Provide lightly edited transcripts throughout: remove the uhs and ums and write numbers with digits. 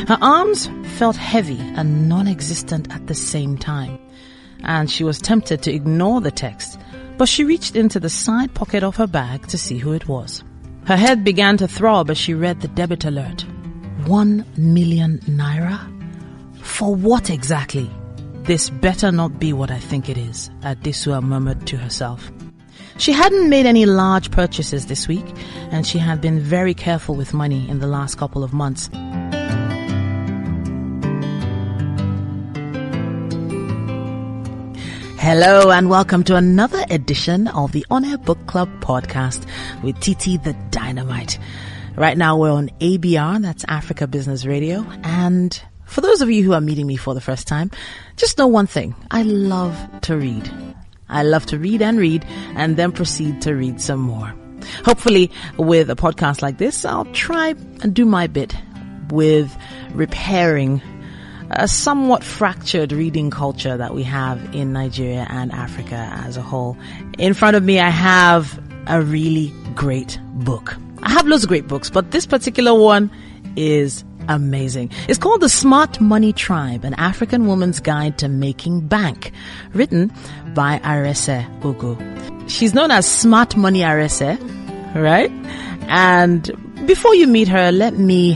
Her arms felt heavy and non-existent at the same time, and she was tempted to ignore the text, but she reached into the side pocket of her bag to see who it was. Her head began to throb as she read the debit alert. 1 million naira? For what exactly? This better not be what I think it is, Addisua murmured to herself. She hadn't made any large purchases this week, and she had been very careful with money in the last couple of months. Hello and welcome to another edition of the On Air Book Club podcast with Titithedynamite. Right now we're on ABR, that's Africa Business Radio, and for those of you who are meeting me for the first time, just know one thing. I love to read. I love to read and then proceed to read some more. Hopefully with a podcast like this, I'll try and do my bit with repairing a somewhat fractured reading culture that we have in Nigeria and Africa as a whole. In front of me, I have a really great book. I have loads of great books, but this particular one is amazing. It's called The Smart Money Tribe, an African Woman's Guide to Making Bank, written by Arese Ugwu. She's known as Smart Money Arese, right? And before you meet her, let me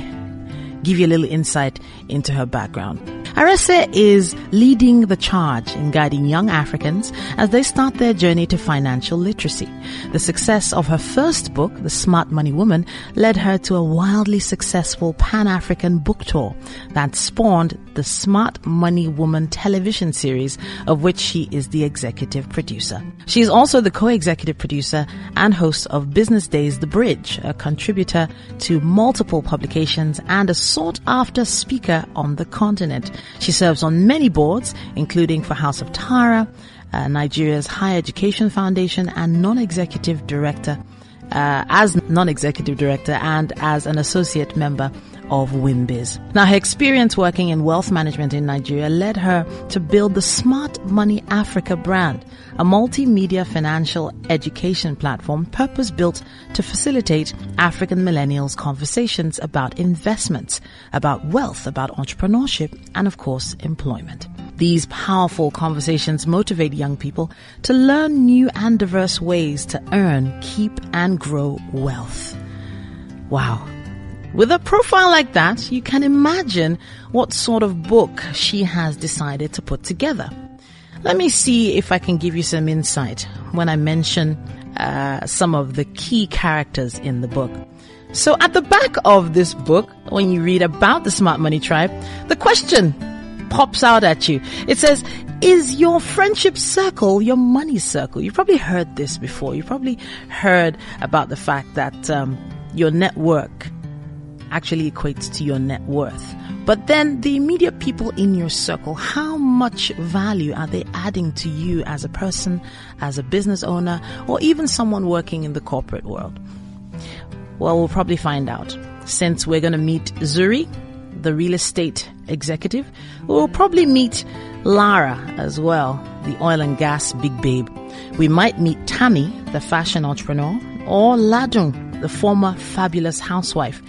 give you a little insight into her background. Arese is leading the charge in guiding young Africans as they start their journey to financial literacy. The success of her first book, The Smart Money Woman, led her to a wildly successful Pan-African book tour that spawned the Smart Money Woman television series, of which she is the executive producer. She is also the co-executive producer and host of BusinessDay's The Bridge, a contributor to multiple publications and a sought-after speaker on the continent. She serves on many boards, including for House of Tara, Nigeria's Higher Education Foundation, and non-executive director, and as an associate member of WIMBIZ. Now, her experience working in wealth management in Nigeria led her to build the Smart Money Africa brand, a multimedia financial education platform purpose-built to facilitate African millennials' conversations about investments, about wealth, about entrepreneurship, and of course, employment. These powerful conversations motivate young people to learn new and diverse ways to earn, keep, and grow wealth. Wow. With a profile like that, you can imagine what sort of book she has decided to put together. Let me see if I can give you some insight when I mention some of the key characters in the book. So at the back of this book, when you read about the Smart Money Tribe, the question pops out at you. It says, is your friendship circle your money circle? You've probably heard this before. You've probably heard about the fact that your network actually equates to your net worth. But then the immediate people in your circle, how much value are they adding to you as a person, as a business owner, or even someone working in the corporate world? Well, we'll probably find out. Since we're going to meet Zuri, the real estate executive, we'll probably meet Lara as well, the oil and gas big babe. We might meet Tammy, the fashion entrepreneur, or Ladung, the former fabulous housewife.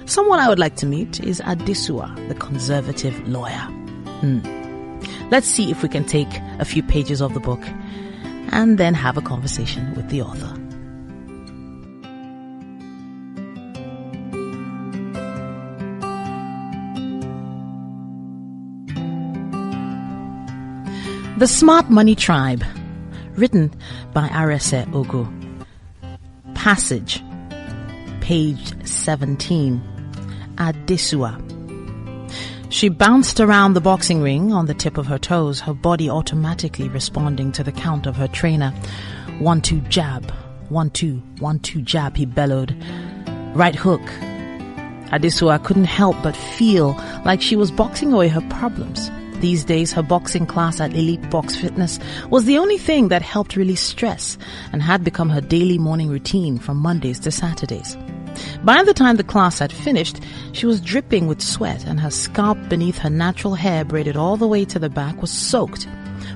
Someone I would like to meet is Addisua, the conservative lawyer. Let's see if we can take a few pages of the book and then have a conversation with the author. The Smart Money Tribe, written by Arese Ugwu. Passage, page 17. Addisua. She bounced around the boxing ring on the tip of her toes, her body automatically responding to the count of her trainer. 1-2 jab, 1-2, 1-2 jab, he bellowed. Right hook. Addisua couldn't help but feel like she was boxing away her problems. These days, her boxing class at Elite Box Fitness was the only thing that helped release stress and had become her daily morning routine from Mondays to Saturdays. By the time the class had finished, she was dripping with sweat and her scalp beneath her natural hair braided all the way to the back was soaked.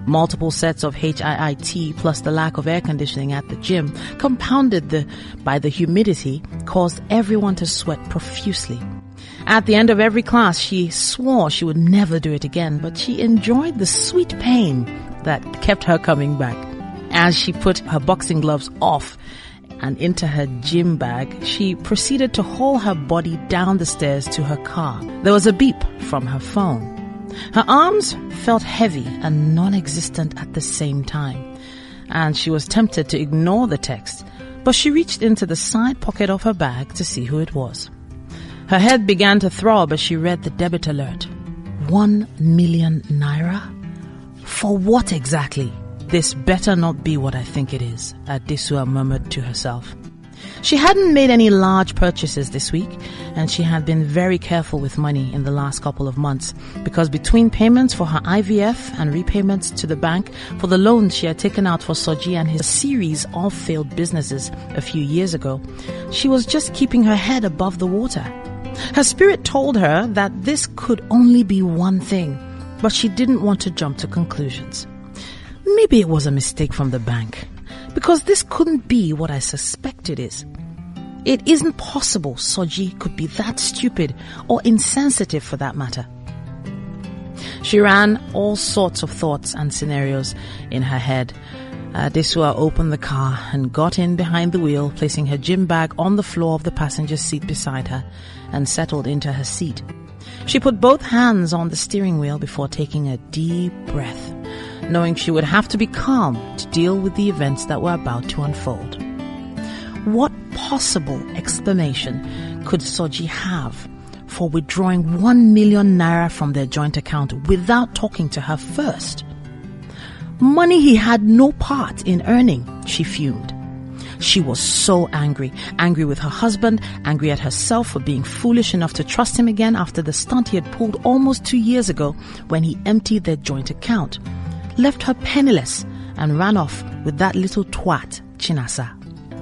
Multiple sets of HIIT plus the lack of air conditioning at the gym, compounded by the humidity, caused everyone to sweat profusely. At the end of every class, she swore she would never do it again, but she enjoyed the sweet pain that kept her coming back. As she put her boxing gloves off and into her gym bag, she proceeded to haul her body down the stairs to her car. There was a beep from her phone. Her arms felt heavy and non-existent at the same time, and she was tempted to ignore the text, but she reached into the side pocket of her bag to see who it was. Her head began to throb as she read the debit alert. 1 million naira? For what exactly? This better not be what I think it is, Addisua murmured to herself. She hadn't made any large purchases this week, and she had been very careful with money in the last couple of months, because between payments for her IVF and repayments to the bank for the loans she had taken out for Soji and his series of failed businesses a few years ago, she was just keeping her head above the water. Her spirit told her that this could only be one thing, but she didn't want to jump to conclusions. Maybe it was a mistake from the bank, because this couldn't be what I suspect it is. It isn't possible Soji could be that stupid or insensitive for that matter. She ran all sorts of thoughts and scenarios in her head. Desura opened the car and got in behind the wheel, placing her gym bag on the floor of the passenger seat beside her, and settled into her seat. She put both hands on the steering wheel before taking a deep breath, knowing she would have to be calm to deal with the events that were about to unfold. What possible explanation could Soji have for withdrawing 1 million naira from their joint account without talking to her first? Money he had no part in earning, she fumed. She was so angry with her husband, angry at herself for being foolish enough to trust him again after the stunt he had pulled almost 2 years ago when he emptied their joint account, left her penniless, and ran off with that little twat, Chinasa.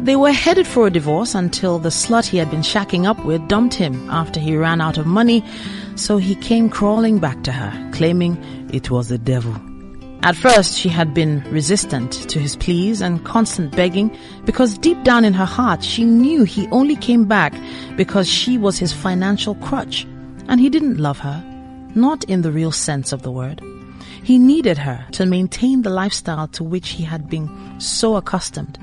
They were headed for a divorce until the slut he had been shacking up with dumped him after he ran out of money, so he came crawling back to her, claiming it was the devil. At first, she had been resistant to his pleas and constant begging, because deep down in her heart, she knew he only came back because she was his financial crutch, and he didn't love her, not in the real sense of the word. He needed her to maintain the lifestyle to which he had been so accustomed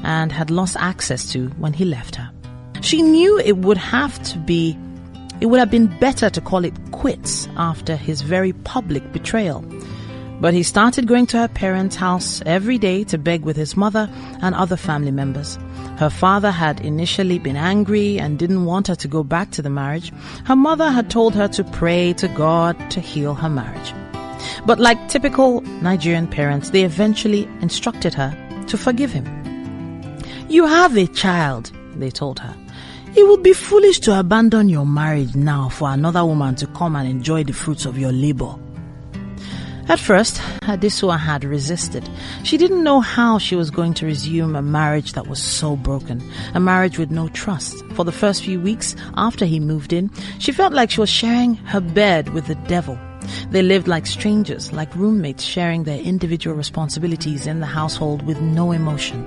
and had lost access to when he left her. She knew it would have been better to call it quits after his very public betrayal. But he started going to her parents' house every day to beg with his mother and other family members. Her father had initially been angry and didn't want her to go back to the marriage. Her mother had told her to pray to God to heal her marriage. But like typical Nigerian parents, they eventually instructed her to forgive him. "You have a child," they told her. "It would be foolish to abandon your marriage now for another woman to come and enjoy the fruits of your labor." At first, Hadesua had resisted. She didn't know how she was going to resume a marriage that was so broken, a marriage with no trust. For the first few weeks after he moved in, she felt like she was sharing her bed with the devil. They lived like strangers, like roommates sharing their individual responsibilities in the household with no emotion.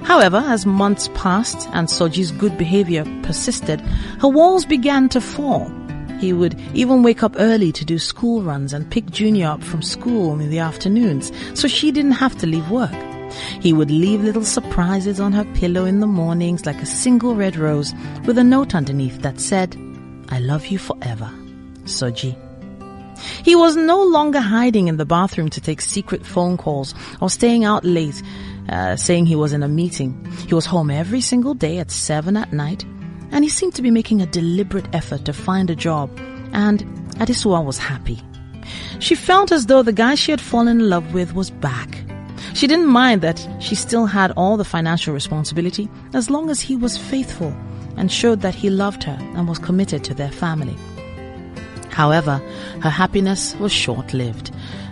However, as months passed and Soji's good behavior persisted, her walls began to fall. He would even wake up early to do school runs and pick Junior up from school in the afternoons, so she didn't have to leave work. He would leave little surprises on her pillow in the mornings, like a single red rose with a note underneath that said, "I love you forever, Soji." He was no longer hiding in the bathroom to take secret phone calls or staying out late, saying he was in a meeting. He was home every single day at 7 at night, and he seemed to be making a deliberate effort to find a job, and Addisua was happy. She felt as though the guy she had fallen in love with was back. She didn't mind that she still had all the financial responsibility as long as he was faithful and showed that he loved her and was committed to their family. However, her happiness was short-lived.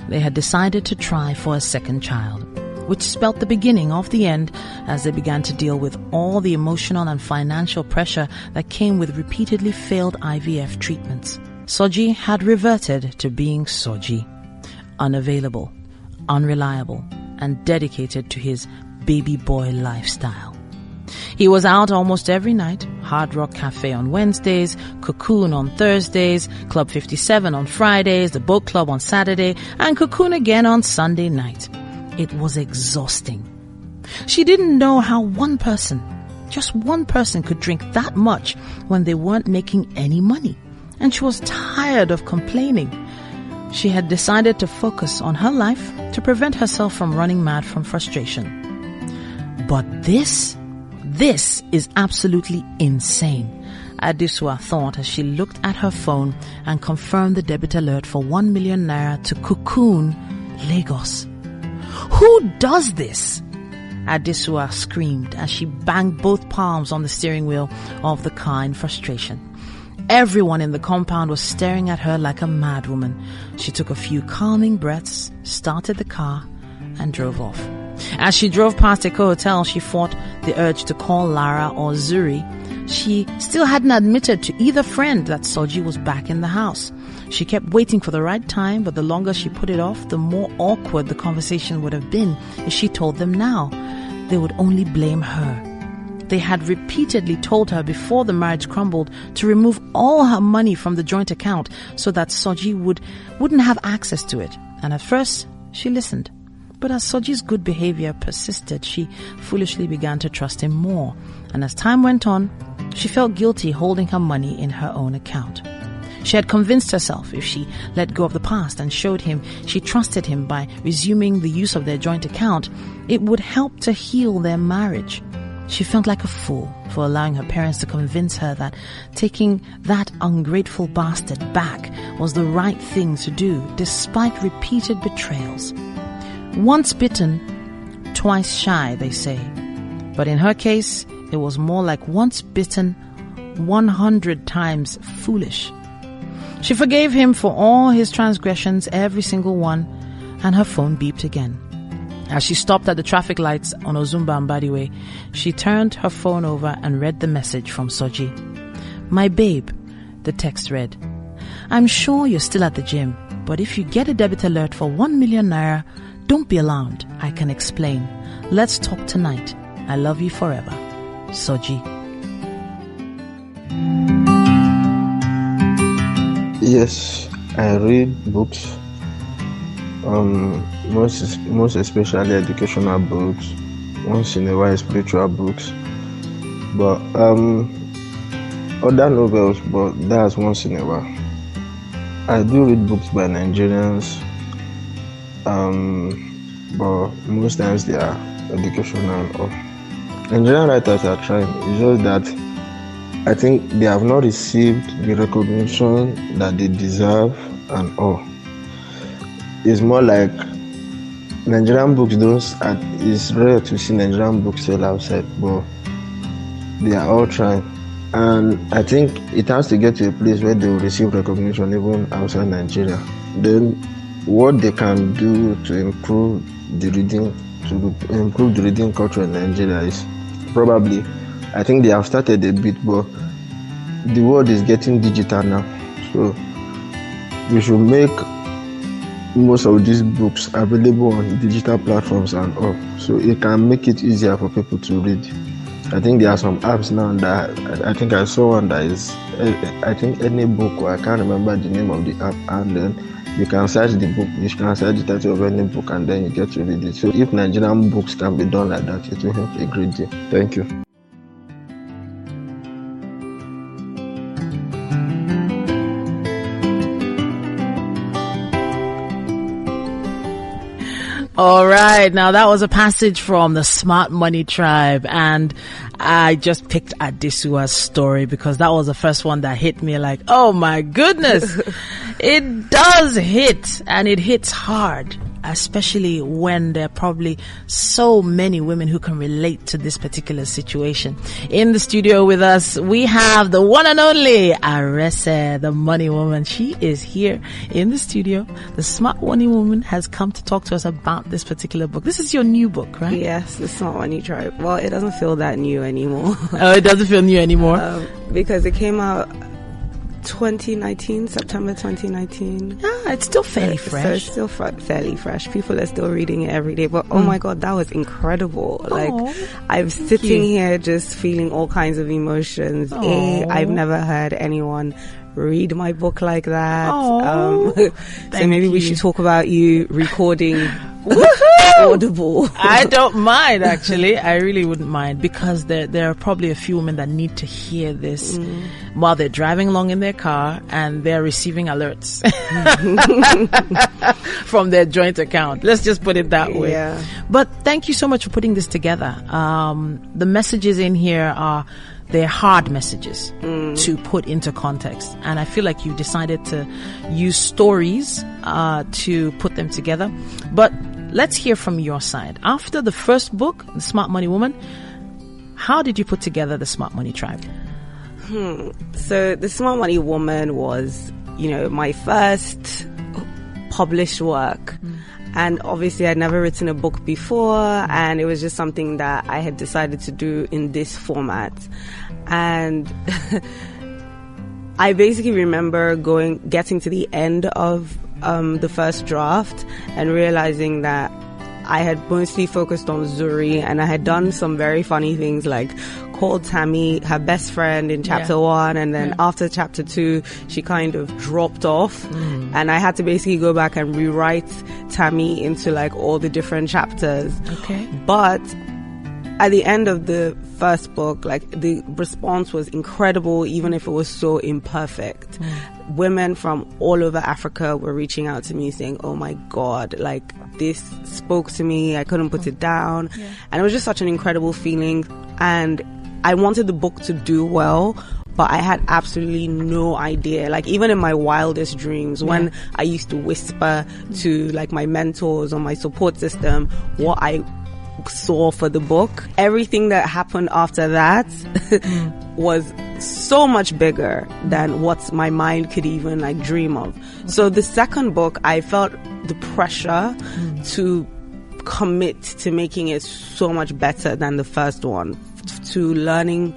They had decided to try for a second child, which spelt the beginning of the end as they began to deal with all the emotional and financial pressure that came with repeatedly failed IVF treatments. Soji had reverted to being Soji, unavailable, unreliable, and dedicated to his baby boy lifestyle. He was out almost every night. Hard Rock Cafe on Wednesdays, Cocoon on Thursdays, Club 57 on Fridays, the Boat Club on Saturday, and Cocoon again on Sunday night. It was exhausting. She didn't know how one person, just one person, could drink that much when they weren't making any money. And she was tired of complaining. She had decided to focus on her life to prevent herself from running mad from frustration. But this is absolutely insane, Addisua thought as she looked at her phone and confirmed the debit alert for 1 million naira to Cocoon, Lagos. Who does this? Addisua screamed as she banged both palms on the steering wheel of the car in frustration. Everyone in the compound was staring at her like a madwoman. She took a few calming breaths, started the car, and drove off. As she drove past Eco Hotel, she fought the urge to call Lara or Zuri. She still hadn't admitted to either friend that Soji was back in the house. She kept waiting for the right time, but the longer she put it off, the more awkward the conversation would have been if she told them now. They would only blame her. They had repeatedly told her before the marriage crumbled to remove all her money from the joint account so that Soji wouldn't have access to it. And at first, she listened. But as Soji's good behavior persisted, she foolishly began to trust him more. And as time went on, she felt guilty holding her money in her own account. She had convinced herself if she let go of the past and showed him she trusted him by resuming the use of their joint account, it would help to heal their marriage. She felt like a fool for allowing her parents to convince her that taking that ungrateful bastard back was the right thing to do, despite repeated betrayals. Once bitten, twice shy, they say. But in her case, it was more like once bitten, 100 times foolish. She forgave him for all his transgressions, every single one, and her phone beeped again. As she stopped at the traffic lights on Ozumba Mbadiwe, she turned her phone over and read the message from Soji. "My babe," the text read, "I'm sure you're still at the gym, but if you get a debit alert for 1 million naira, don't be alarmed. I can explain. Let's talk tonight. I love you forever. Soji." Yes, I read books. Most especially educational books, once in a while spiritual books, but other novels, but that's once in a while. I do read books by Nigerians, but most times they are educational. Or Nigerian writers are trying. It's just that I think they have not received the recognition that they deserve and all. It's more like Nigerian books it's rare to see Nigerian books sell outside, but they are all trying. And I think it has to get to a place where they will receive recognition even outside Nigeria. Then what they can do to improve the reading culture in Nigeria is probably, I think they have started a bit, but the world is getting digital now. So we should make most of these books available on digital platforms and all, so it can make it easier for people to read. I think there are some apps now that I think I saw one that is, I think any book, or I can't remember the name of the app, and then you can search the book, you can search the title of any book, and then you get to read it. So if Nigerian books can be done like that, it will help a great deal. Thank you. All right. Now that was a passage from the Smart Money Tribe, and I just picked Addisua's story because that was the first one that hit me like, oh my goodness. It does hit, and it hits hard, especially when there are probably so many women who can relate to this particular situation. In the studio with us, we have the one and only Arese, the money woman. She is here in the studio. The Smart Money Woman has come to talk to us about this particular book. This is your new book, right? Yes, the Smart Money Tribe. Well, it doesn't feel that new anymore. Oh, it doesn't feel new anymore? Because it came out 2019, September 2019. It's still fairly fresh. So it's still fairly fresh. People are still reading it every day. But oh my God, that was incredible. Like, I'm sitting here just feeling all kinds of emotions. I've never heard anyone read my book like that. So maybe we should talk about you recording Audible. I don't mind, actually. I really wouldn't mind, because there are probably a few women that need to hear this while they're driving along in their car and they're receiving alerts from their joint account. Let's just put it that way. Yeah. But thank you so much for putting this together. The messages in here they're hard messages to put into context. And I feel like you decided to use stories to put them together. But let's hear from your side. After the first book, The Smart Money Woman, how did you put together the Smart Money Tribe? So The Smart Money Woman was, my first published work. And obviously I'd never written a book before, and it was just something that I had decided to do in this format. And I basically remember getting to the end of the first draft and realizing that I had mostly focused on Zuri, and I had done some very funny things, like called Tammy her best friend in chapter 1, and then after chapter 2 she kind of dropped off, and I had to basically go back and rewrite Tammy into like all the different chapters. But at the end of the first book, like, the response was incredible, even if it was so imperfect. Women from all over Africa were reaching out to me saying, oh my God, like, this spoke to me, I couldn't put it down. And it was just such an incredible feeling, and I wanted the book to do well, but I had absolutely no idea. Like, even in my wildest dreams, when I used to whisper to like my mentors or my support system what I saw for the book, everything that happened after that was so much bigger than what my mind could even like dream of. So the second book, I felt the pressure to commit to making it so much better than the first one, to learning,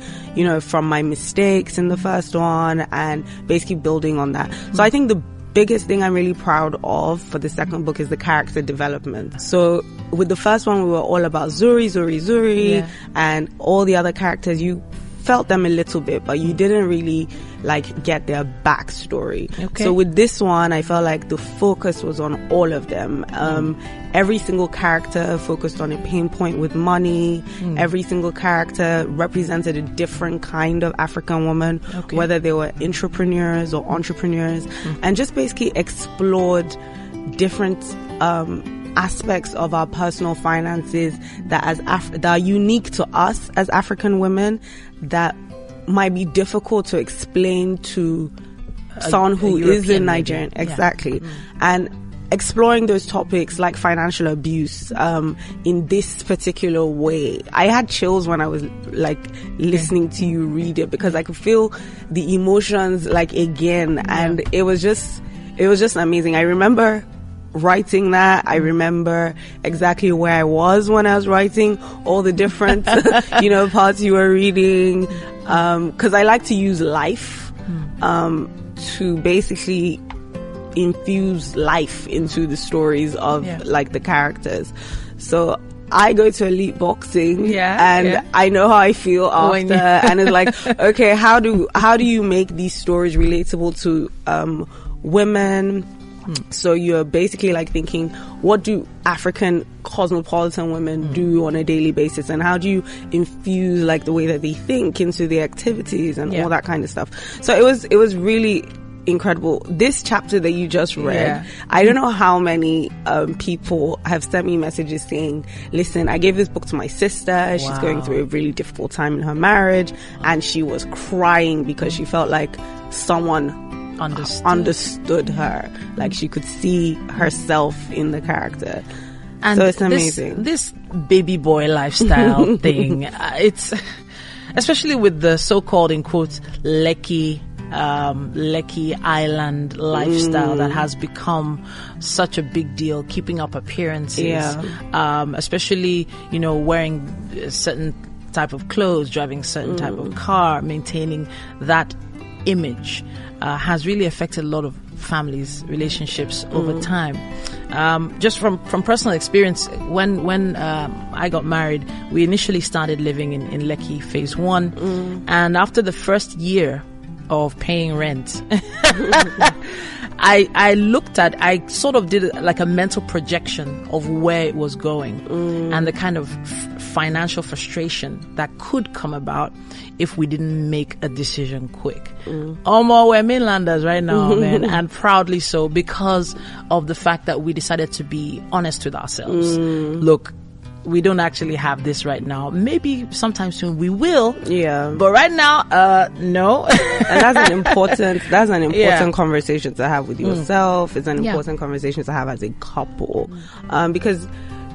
from my mistakes in the first one and basically building on that. So I think the biggest thing I'm really proud of for the second book is the character development. So with the first one, we were all about Zuri, and all the other characters, you felt them a little bit, but you didn't really like get their backstory. So with this one, I felt like the focus was on all of them. Every single character focused on a pain point with money. Every single character represented a different kind of African woman, whether they were intrapreneurs or entrepreneurs, and just basically explored different aspects of our personal finances that that are unique to us as African women, that might be difficult to explain to someone who is in Nigerian. And exploring those topics like financial abuse in this particular way. I had chills when I was like listening to you read it, because I could feel the emotions like again, and it was just amazing. I remember writing that. I remember exactly where I was when I was writing all the different parts you were reading, because I like to use life to basically infuse life into the stories of like the characters. So I go to elite boxing I know how I feel after and it's like, okay, how do you make these stories relatable to women? So you're basically like thinking, what do African cosmopolitan women do on a daily basis, and how do you infuse like the way that they think into the activities and all that kind of stuff. So it was really incredible. This chapter that you just read, I don't know how many people have sent me messages saying, listen, I gave this book to my sister. She's going through a really difficult time in her marriage, and she was crying because she felt like someone understood her, like she could see herself in the character. And so it's amazing. This baby boy lifestyle thing, it's especially with the so-called in quotes Lekki Island lifestyle that has become such a big deal, keeping up appearances, especially wearing a certain type of clothes, driving a certain type of car, maintaining that image has really affected a lot of families' relationships over time. Just from personal experience, when I got married, we initially started living in Lekki Phase 1, and after the first year of paying rent, I sort of did like a mental projection of where it was going and the kind of financial frustration that could come about if we didn't make a decision quick. We're mainlanders right now, man, and proudly so, because of the fact that we decided to be honest with ourselves. Look, we don't actually have this right now. Maybe sometime soon we will. Yeah. But right now, no. And that's an important conversation to have with yourself. It's an important conversation to have as a couple. Because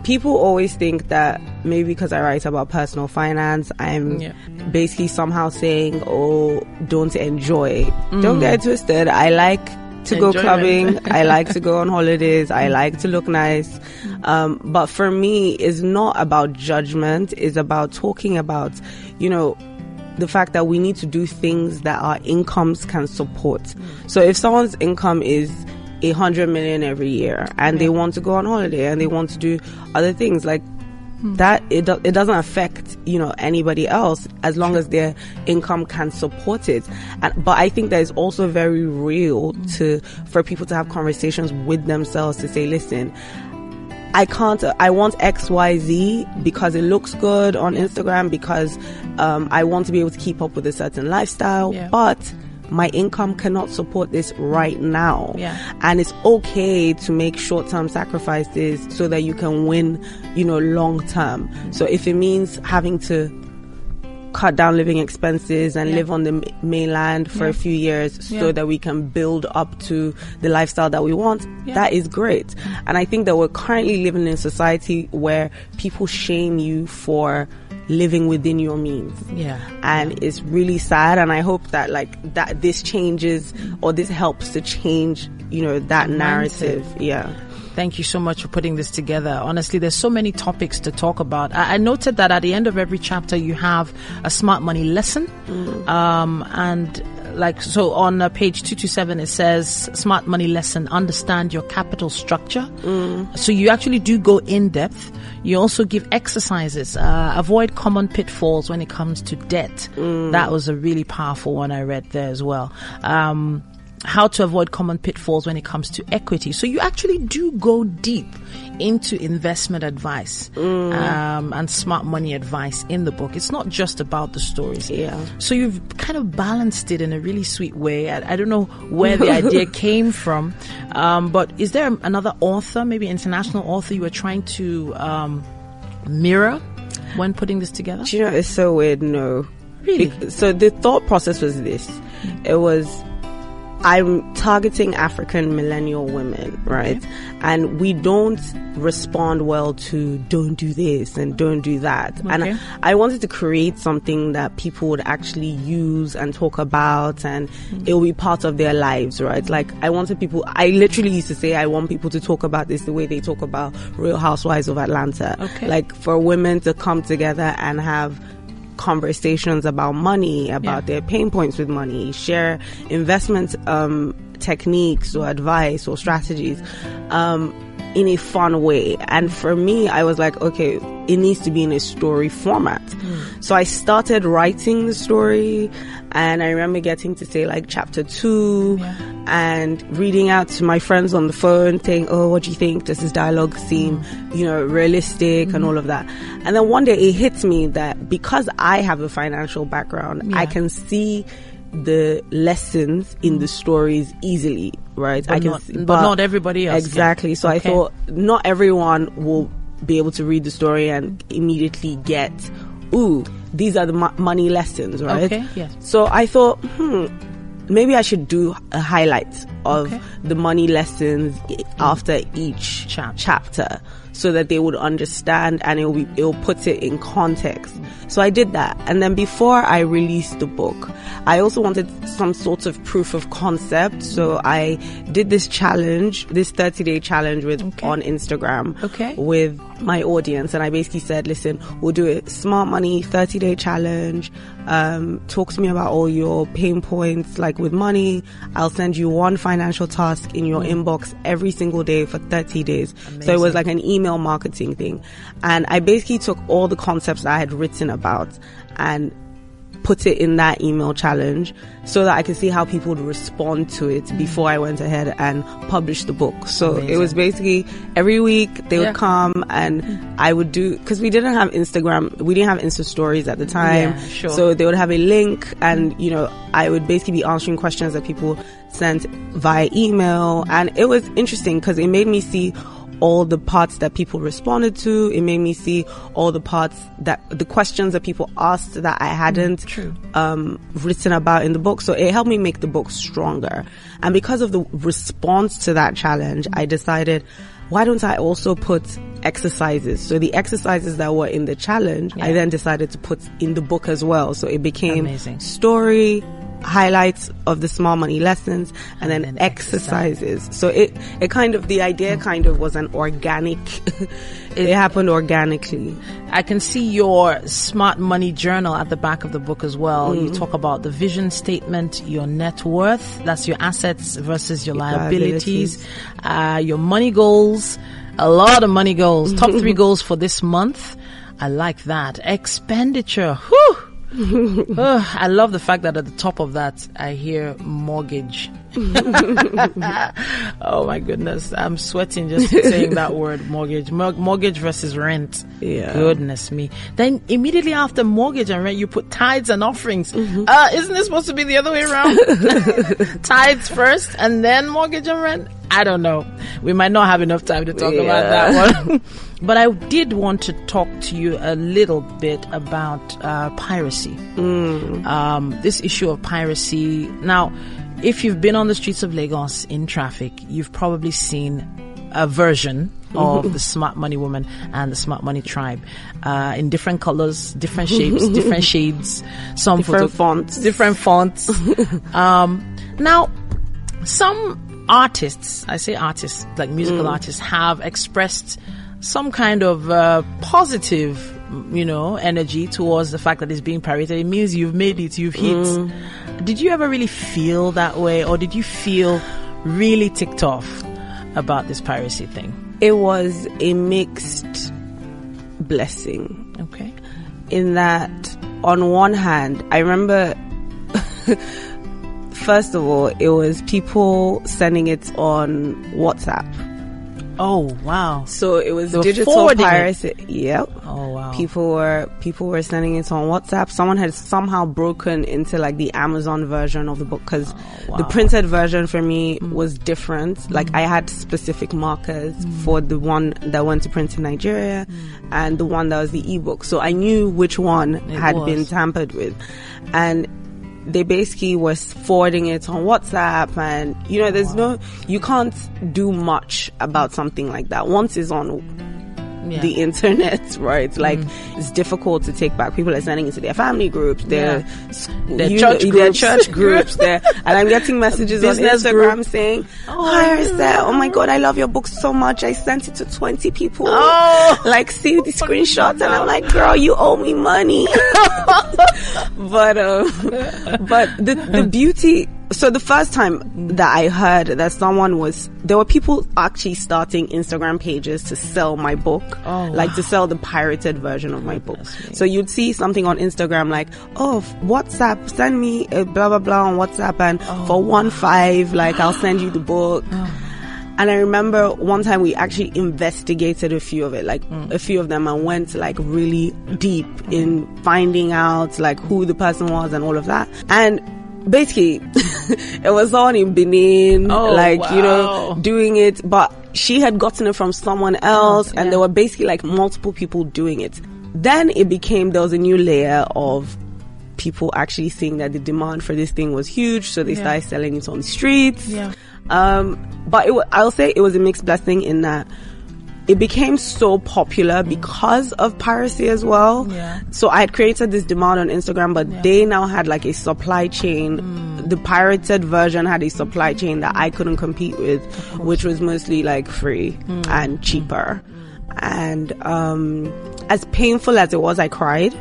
people always think that maybe because I write about personal finance, I'm basically somehow saying, oh, don't enjoy. Don't get it twisted. I like to go clubbing. I like to go on holidays. I like to look nice. But for me, it's not about judgment. It's about talking about, the fact that we need to do things that our incomes can support. So if someone's income is 100 million every year and they want to go on holiday and they want to do other things like that, it doesn't affect anybody else as long as their income can support it. But I think that it's also very real for people to have conversations with themselves to say, listen, I want XYZ because it looks good on Instagram, because I want to be able to keep up with a certain lifestyle, but my income cannot support this right now. And it's okay to make short-term sacrifices so that you can win, long-term. So if it means having to cut down living expenses and live on the mainland for a few years so that we can build up to the lifestyle that we want, that is great. And I think that we're currently living in a society where people shame you for living within your means. And it's really sad, and I hope that that this changes, or this helps to change, that narrative. Thank you so much for putting this together. Honestly, there's so many topics to talk about. I noted that at the end of every chapter you have a smart money lesson. And so on page 227 it says smart money lesson, understand your capital structure. So you actually do go in depth. You also give exercises, avoid common pitfalls when it comes to debt. That was a really powerful one I read there as well. How to avoid common pitfalls when it comes to equity. So you actually do go deep into investment advice and smart money advice in the book. It's not just about the stories. So you've kind of balanced it in a really sweet way. I don't know where the idea came from, but is there another author, maybe international author, you were trying to mirror when putting this together? Do you know, it's so weird. No. Really? So the thought process was this. It was, I'm targeting African millennial women, right? And we don't respond well to don't do this and don't do that. And I wanted to create something that people would actually use and talk about, and it will be part of their lives, right? Like, I literally used to say I want people to talk about this the way they talk about Real Housewives of Atlanta. Like, for women to come together and have conversations about money, about their pain points with money, share investment techniques or advice or strategies in a fun way. And for me, I was like, okay, it needs to be in a story format. So I started writing the story, and I remember getting to say like chapter 2 and reading out to my friends on the phone saying, oh, what do you think? Does this dialogue seem, realistic and all of that? And then one day it hits me that because I have a financial background, I can see the lessons in the stories easily, right? But not everybody else. Exactly. So I thought not everyone will be able to read the story and immediately get, ooh, these are the money lessons, right? So I thought, maybe I should do a highlight of the money lessons after each chapter. so that they would understand, and it'll put it in context. So I did that. And then before I released the book, I also wanted some sort of proof of concept. So I did this challenge, this 30-day challenge on Instagram with my audience. And I basically said, listen, we'll do a smart money 30-day challenge. Talk to me about all your pain points, like with money. I'll send you one financial task in your inbox every single day for 30 days. Amazing. So it was like an email marketing thing. And I basically took all the concepts that I had written about and put it in that email challenge so that I could see how people would respond to it before I went ahead and published the book. So Amazing. It was basically every week they would come and I would do, because we didn't have Instagram, we didn't have Insta stories at the time. Yeah, sure. So they would have a link and, you know, I would basically be answering questions that people sent via email. And it was interesting because it made me see all the parts that people responded to. It made me see all the parts that the questions that people asked that I hadn't written about in the book. So it helped me make the book stronger. And because of the response to that challenge, I decided, why don't I also put exercises? So the exercises that were in the challenge, I then decided to put in the book as well. So it became story, highlights of the small money lessons, and then exercises. So it kind of, the idea kind of was an organic, it happened organically. I can see your smart money journal at the back of the book as well. You talk about the vision statement, your net worth, that's your assets versus your liabilities, your money goals, a lot of money goals, top 3 goals for this month. I like that. Expenditure. Whew. I love the fact that at the top of that I hear mortgage. Oh my goodness, I'm sweating just saying that word, mortgage. Mortgage versus rent. Yeah. Goodness me. Then immediately after mortgage and rent, you put tithes and offerings. Isn't it supposed to be the other way around? Tithes first and then mortgage and rent? I don't know. We might not have enough time to talk about that one. But I did want to talk to you a little bit about piracy. This issue of piracy. Now, if you've been on the streets of Lagos in traffic, you've probably seen a version of the Smart Money Woman and the Smart Money Tribe in different colors, different shapes, different shades, some different fonts. Different fonts. Now, some artists, I say artists, like musical artists, have expressed some kind of positive, energy towards the fact that it's being pirated. It means you've made it, you've hit. Did you ever really feel that way, or did you feel really ticked off about this piracy thing? It was a mixed blessing. Okay. In that, on one hand, I remember first of all, it was people sending it on WhatsApp. Oh, wow. So it was digital piracy. Yep. Oh, wow. People were sending it on WhatsApp. Someone had somehow broken into like the Amazon version of the book, because the printed version for me was different. Like I had specific markers for the one that went to print in Nigeria and the one that was the ebook. So I knew which one had been tampered with. And they basically were forwarding it on WhatsApp, and you can't do much about something like that once it's on the internet, right? Like it's difficult to take back. People are sending it to their family groups, their church groups, and I'm getting messages on Instagram saying, "Hi, Arese, oh my God, I love your book so much. I sent it to 20 people. Like, see the screenshots," and I'm like, "Girl, you owe me money." But the beauty. So the first time that I heard that there were people actually starting Instagram pages to sell my book, like to sell the pirated version of my book. So you'd see something on Instagram like, WhatsApp, send me a blah, blah, blah on WhatsApp, and for 1.5, like I'll send you the book. And I remember one time we actually investigated a few of it, like a few of them, and went like really deep in finding out like who the person was and all of that. And basically, it was someone in Benin, doing it, but she had gotten it from someone else, and there were basically like multiple people doing it. Then there was a new layer of people actually seeing that the demand for this thing was huge, so they started selling it on the streets. But I'll say it was a mixed blessing in that it became so popular because of piracy as well. Yeah. So I had created this demand on Instagram, but they now had like a supply chain. The pirated version had a supply chain that I couldn't compete with, which was mostly like free and cheaper. And as painful as it was, I cried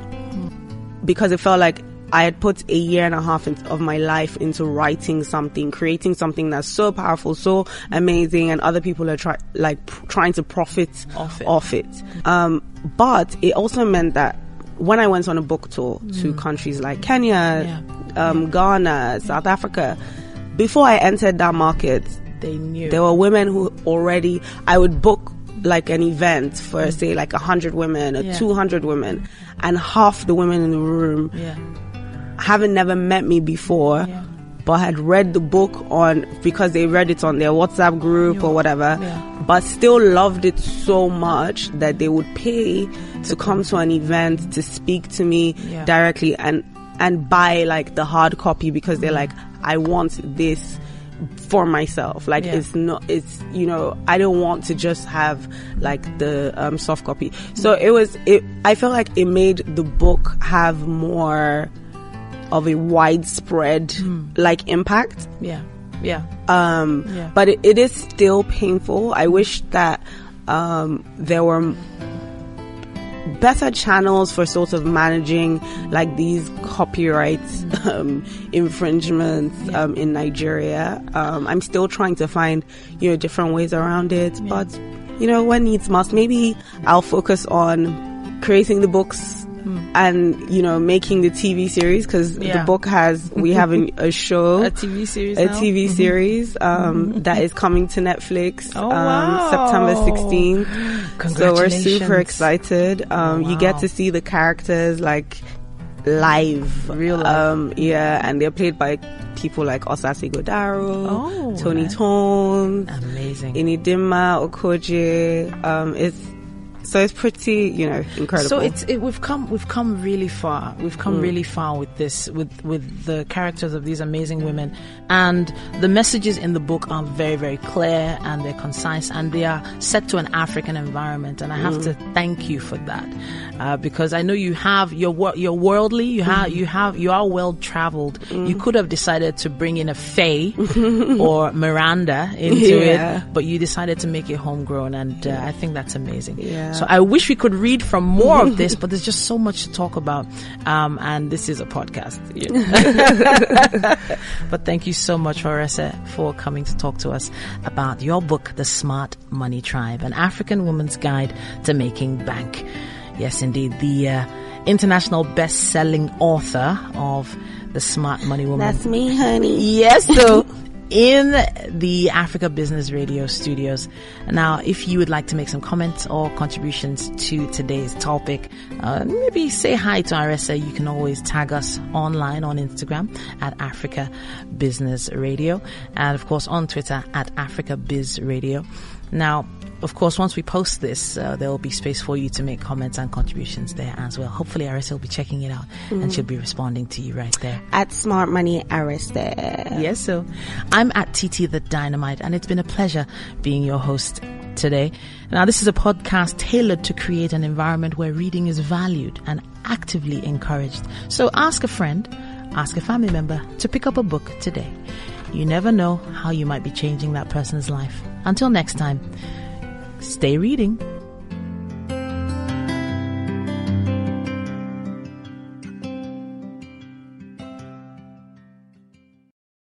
because it felt like I had put a year and a half of my life into writing something, creating something that's so powerful, so amazing, and other people are trying to profit off it. But it also meant that when I went on a book tour to countries like Kenya, Ghana, South Africa, before I entered that market, they knew there were women who already, I would book like an event for say like 100 women or 200 women, and half the women in the room haven't never met me before, but had read the book because they read it on their WhatsApp group or whatever, but still loved it so much that they would pay to come to an event to speak to me directly and buy like the hard copy because they're like, I want this for myself. Like it's I don't want to just have like the soft copy. So I feel like it made the book have more of a widespread like impact. But it is still painful. I wish that there were better channels for sort of managing like these copyright infringements in Nigeria. I'm still trying to find different ways around it, but when needs must. Maybe I'll focus on creating the books and making the TV series, because the book we have a show, a TV series that is coming to Netflix wow. September 16th. So we're super excited. You get to see the characters like live, real life. And they're played by people like Osasi Godaro, Tony Tone, amazing, Inidima Okoje. It's pretty, incredible. So we've come really far. We've come really far with this, with the characters of these amazing women, and the messages in the book are very, very clear and they're concise and they are set to an African environment. And I have to thank you for that, because I know you're worldly. You are well traveled. You could have decided to bring in a Faye or Miranda into it, but you decided to make it homegrown, and I think that's amazing. Yeah. So I wish we could read from more of this, but there's just so much to talk about. And this is a podcast. But thank you so much, Arese, for coming to talk to us about your book, The Smart Money Tribe, an African woman's guide to making bank. Yes, indeed. The international best-selling author of The Smart Money Woman. That's me, honey. Yes, so in the Africa Business Radio studios. Now, if you would like to make some comments or contributions to today's topic, maybe say hi to Arese, you can always tag us online on Instagram at Africa Business Radio, and of course on Twitter at Africa Biz Radio. Now, of course, once we post this, there will be space for you to make comments and contributions there as well. Hopefully, Arese will be checking it out and she'll be responding to you right there. At Smart Money Arese. Yes, so I'm at Titithedynamite, and it's been a pleasure being your host today. Now, this is a podcast tailored to create an environment where reading is valued and actively encouraged. So ask a friend, ask a family member to pick up a book today. You never know how you might be changing that person's life. Until next time, stay reading.